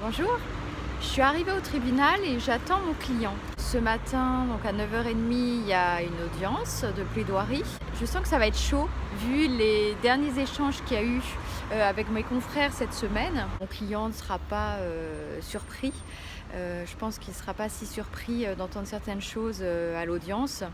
Bonjour, je suis arrivée au tribunal et j'attends mon client. Ce matin, donc à 9h30, il y a une audience de plaidoirie. Je sens que ça va être chaud vu les derniers échanges qu'il y a eu avec mes confrères cette semaine. Mon client ne sera pas surpris. Je pense qu'il ne sera pas si surpris d'entendre certaines choses à l'audience.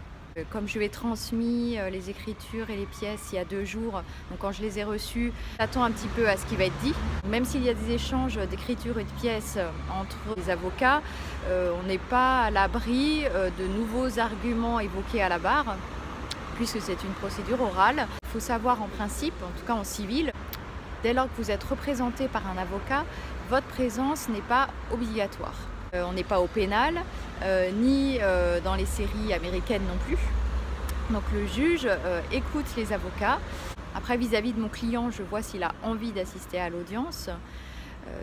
Comme je lui ai transmis les écritures et les pièces il y a 2 jours, donc quand je les ai reçues, j'attends un petit peu à ce qui va être dit. Même s'il y a des échanges d'écriture et de pièces entre les avocats, on n'est pas à l'abri de nouveaux arguments évoqués à la barre, puisque c'est une procédure orale. Il faut savoir en principe, en tout cas en civil, dès lors que vous êtes représenté par un avocat, votre présence n'est pas obligatoire. On n'est pas au pénal, ni dans les séries américaines non plus. Donc le juge écoute les avocats. Après, vis-à-vis de mon client, je vois s'il a envie d'assister à l'audience.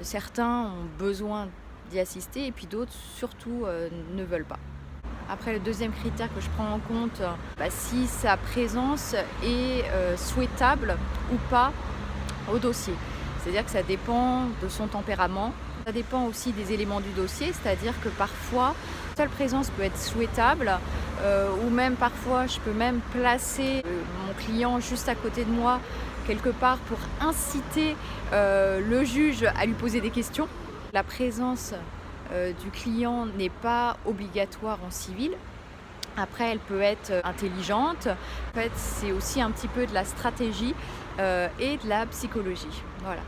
Certains ont besoin d'y assister et puis d'autres, surtout, ne veulent pas. Après, le deuxième critère que je prends en compte, si sa présence est souhaitable ou pas au dossier. C'est-à-dire que ça dépend de son tempérament. Ça dépend aussi des éléments du dossier, c'est-à-dire que parfois, seule présence peut être souhaitable, ou même parfois, je peux même placer mon client juste à côté de moi, quelque part, pour inciter le juge à lui poser des questions. La présence du client n'est pas obligatoire en civil. Après, elle peut être intelligente. En fait, c'est aussi un petit peu de la stratégie et de la psychologie. Voilà.